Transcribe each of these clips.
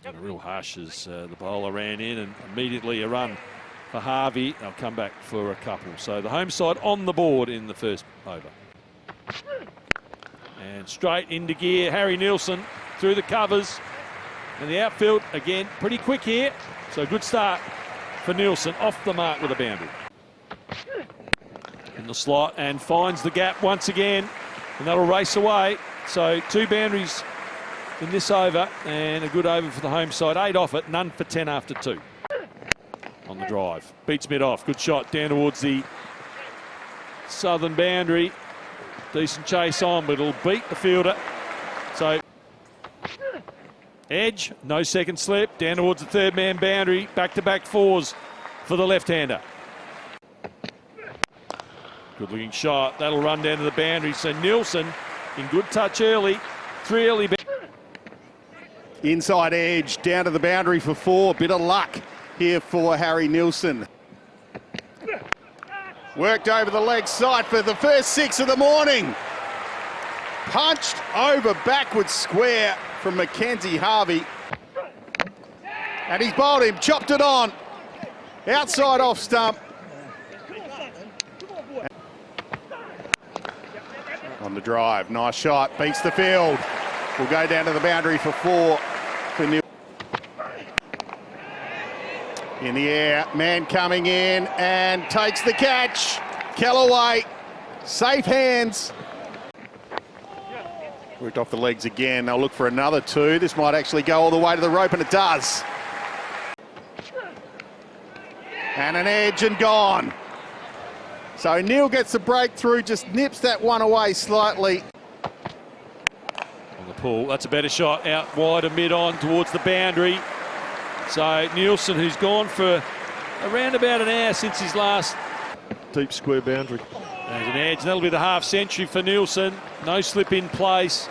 And a real hush as the bowler ran in, and immediately a run for Harvey. They'll come back for a couple. So the home side on the board in the first over. And straight into gear, Harry Nielsen through the covers. And the outfield, again, pretty quick here. So good start for Nielsen, off the mark with a boundary. In the slot and finds the gap once again. And that'll race away. So 2 boundaries in this over, and a good over for the home side. 8 off it, none for 10 after 2. On the drive, beats mid off, good shot down towards the southern boundary. Decent chase on, but it'll beat the fielder. So edge, no second slip, down towards the third man boundary. Back-to-back 4s for the left-hander. Good looking shot, that'll run down to the boundary. So Nielsen in good touch early, 3 early. Inside edge, down to the boundary for 4. Bit of luck here for Harry Nielsen. Worked over the leg side for the first 6 of the morning. Punched over backwards square from Mackenzie Harvey. And he's bowled him, chopped it on. Outside off stump. On the drive, nice shot, beats the field. Will go down to the boundary for 4 for Neil. In the air, man coming in and takes the catch. Kellaway, safe hands. Worked off the legs again. They'll look for another 2. This might actually go all the way to the rope, and it does. And an edge and gone. So Neil gets the breakthrough, just nips that one away slightly. On the pull, that's a better shot out wide and mid-on towards the boundary. So Nielsen, who's gone for around about an hour since his last deep square boundary. There's an edge, and that'll be the half century for Nielsen. No slip in place.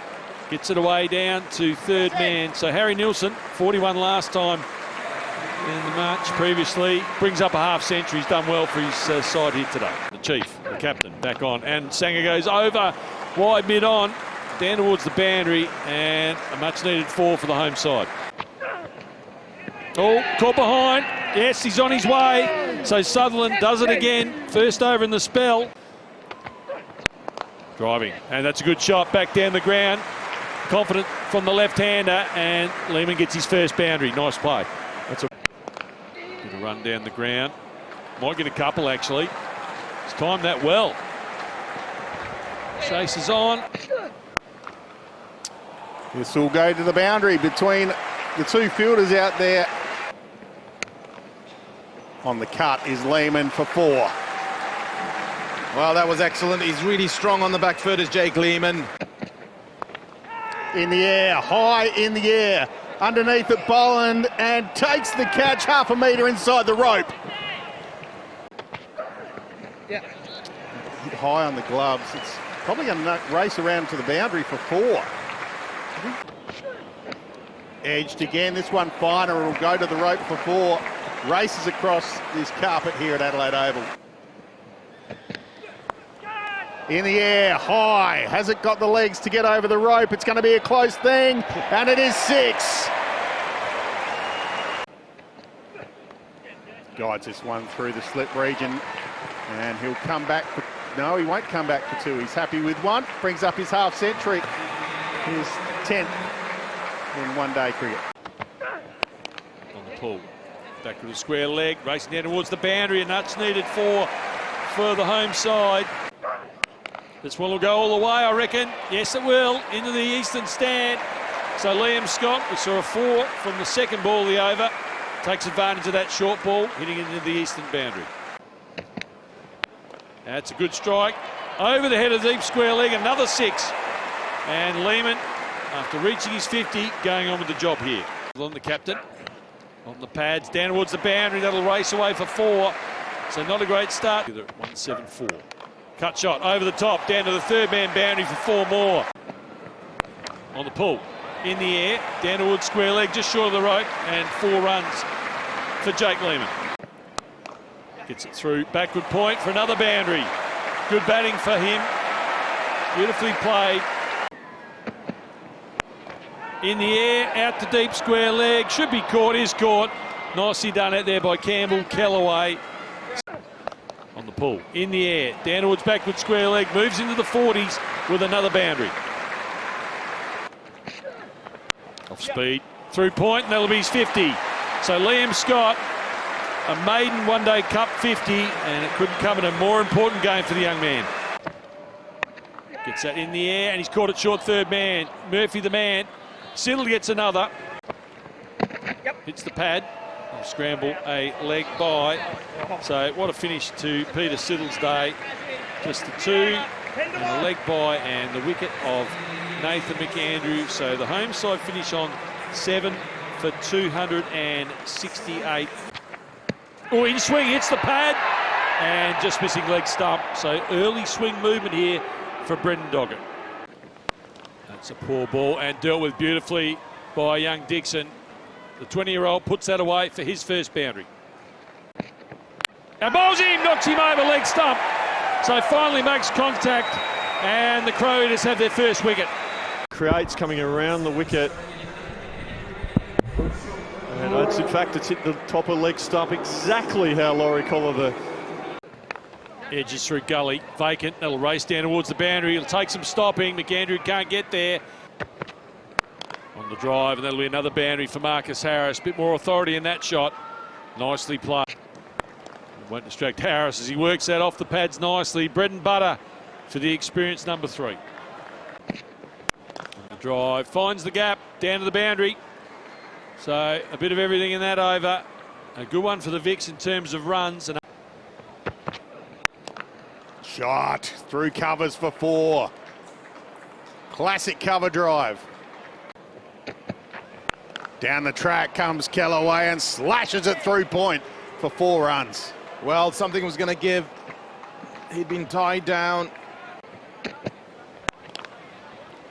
Gets it away down to third man. So Harry Nielsen, 41 last time in the match previously, brings up a half century. He's done well for his side here today. The chief, the captain, back on, and Sanger goes over, wide mid-on, down towards the boundary, and a much-needed 4 for the home side. Oh, caught behind. Yes, he's on his way. So Sutherland does it again. First over in the spell. Driving, and that's a good shot back down the ground. Confident from the left-hander, and Lehman gets his first boundary. Nice play. That's a run down the ground. Might get a couple, actually. He's timed that well. Chases on. This will go to the boundary between the 2 fielders out there. On the cut is Lehman for 4. Well, that was excellent. He's really strong on the back foot, is Jake Lehman. In the air, high in the air. Underneath it, Boland, and takes the catch 0.5 metre inside the rope. Yeah. Hit high on the gloves. It's probably going to race around to the boundary for 4. Edged again, this one finer, will go to the rope for 4. Races across this carpet here at Adelaide Oval. In the air, high. Has it got the legs to get over the rope? It's going to be a close thing, and it is 6. Guides this one through the slip region, and he'll come back for... No, he won't come back for 2. He's happy with 1. Brings up his half century. His 10th in one-day cricket. On the pull. Back to the square leg, racing down towards the boundary, and that's needed for the home side. This one will go all the way, I reckon. Yes, it will, into the eastern stand. So Liam Scott, we saw a 4 from the second ball of the over, takes advantage of that short ball, hitting it into the eastern boundary. That's a good strike. Over the head of the deep square leg, another 6. And Lehman, after reaching his 50, going on with the job here. On the captain, on the pads, down towards the boundary, that'll race away for 4. So not a great start. 174. Cut shot over the top, down to the third man boundary for 4 more. On the pull, in the air, down towards square leg, just short of the rope, and 4 runs for Jake Lehman. Gets it through, backward point for another boundary. Good batting for him. Beautifully played. In the air, out to deep square leg. Should be caught, is caught. Nicely done out there by Campbell. Kellaway on the pull. In the air, down towards backward square leg. Moves into the 40s with another boundary. Off speed, through point, and that'll be his 50. So Liam Scott, a maiden one-day cup 50, and it couldn't come in a more important game for the young man. Gets that in the air, and he's caught it short third man. Murphy the man. Siddle gets another. Hits the pad. He'll scramble a leg by. So what a finish to Peter Siddle's day. Just the two, and a leg by, and the wicket of Nathan McAndrew. So the home side finish on 7 for 268. Oh, in swing, hits the pad, and just missing leg stump. So early swing movement here for Brendan Doggett. That's a poor ball and dealt with beautifully by young Dixon. The 20-year-old puts that away for his first boundary. And bowls him, knocks him over, leg stump. So finally makes contact, and the Crow Eaters have their first wicket. Creates coming around the wicket. And it's, in fact, it's hit the top of leg stump, exactly how Laurie Colliver. Edges through gully, vacant. That'll race down towards the boundary. It'll take some stopping. McAndrew can't get there. On the drive, and that'll be another boundary for Marcus Harris. Bit more authority in that shot. Nicely played. Won't distract Harris as he works that off the pads nicely. Bread and butter for the experienced number 3. On the drive, finds the gap, down to the boundary. So a bit of everything in that over. A good one for the Vicks in terms of runs. And Shot through covers for 4. Classic cover drive. Down the track comes Kellaway and slashes it through point for 4 runs. Well, something was going to give. He'd been tied down.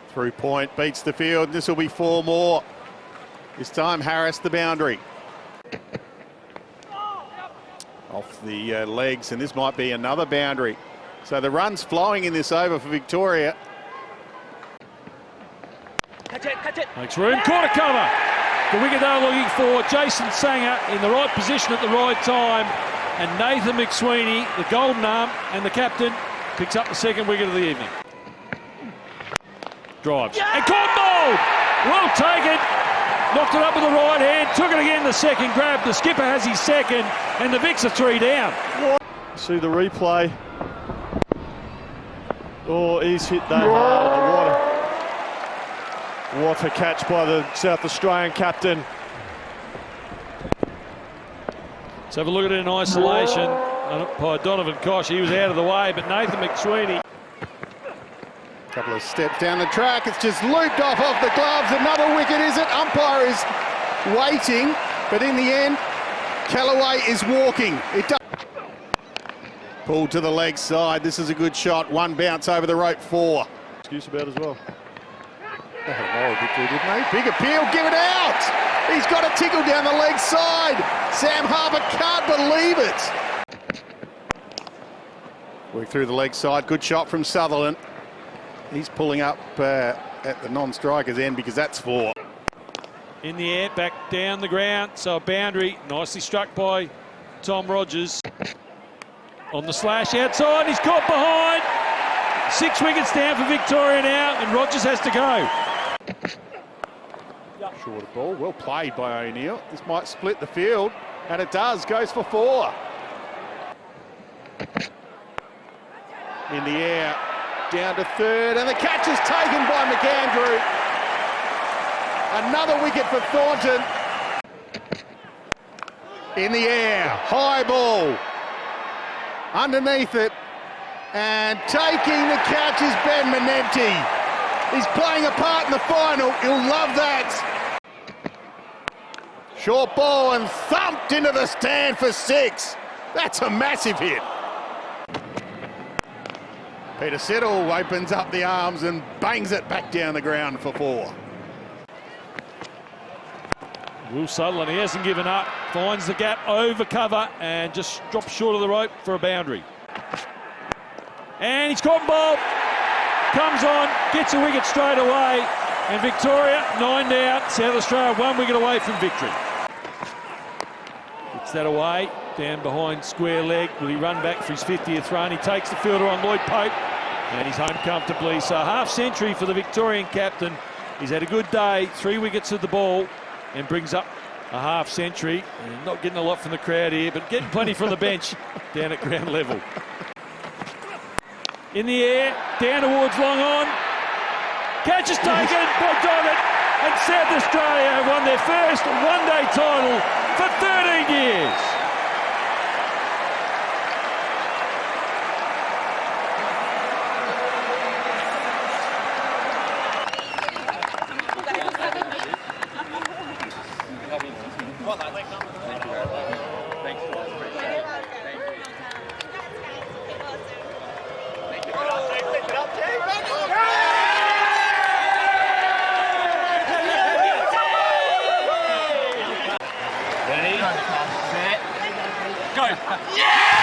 Through point, beats the field. This will be 4 more. This time Harris the boundary. Off the legs, and this might be another boundary. So the runs flowing in this over for Victoria. makes room, corner cover. The wicket they're looking for, Jason Sanger in the right position at the right time. And Nathan McSweeney, the golden arm, and the captain, picks up the second wicket of the evening. Drives. And caught ball! Well taken. Knocked it up with the right hand, took it again the second grab. The skipper has his second, and the Vicks are 3 down. See the replay. Oh, he's hit that hard. What a catch by the South Australian captain. Let's have a look at it in isolation by Donovan Kosh. He was out of the way, but Nathan McSweeney. Couple of steps down the track. It's just looped off the gloves. Another wicket, is it? Umpire is waiting, but in the end, Kellaway is walking. It does. Pulled to the leg side. This is a good shot. 1 bounce over the rope, 4. Excuse about as well. They had a moral victory, didn't they? Big appeal, give it out. He's got a tickle down the leg side. Sam Harper can't believe it. Work through the leg side. Good shot from Sutherland. He's pulling up at the non-striker's end because that's 4. In the air, back down the ground. So a boundary, nicely struck by Tom Rogers. On the slash outside, he's caught behind. 6 wickets down for Victoria now, and Rogers has to go. Shorter ball, well played by O'Neill. This might split the field, and it does, goes for 4. In the air, down to third, and the catch is taken by McAndrew. Another wicket for Thornton. In the air, high ball. Underneath it, and taking the catch is Ben Menenti. He's playing a part in the final, he'll love that. Short ball and thumped into the stand for 6. That's a massive hit. Peter Siddle opens up the arms and bangs it back down the ground for 4. Will Sutherland, he hasn't given up, finds the gap over cover and just drops short of the rope for a boundary. And he's caught ball, comes on, gets a wicket straight away. And Victoria, 9 down. South Australia 1 wicket away from victory. Gets that away, down behind square leg. Will he run back for his 50th run? He takes the fielder on Lloyd Pope, and he's home comfortably. So half century for the Victorian captain. He's had a good day, 3 wickets at the ball, and brings up a half century. And not getting a lot from the crowd here, but getting plenty from the bench down at ground level. In the air, down towards long on. Catch is taken by Doggett, and South Australia have won their first one-day title for 13 years. Go. Yeah!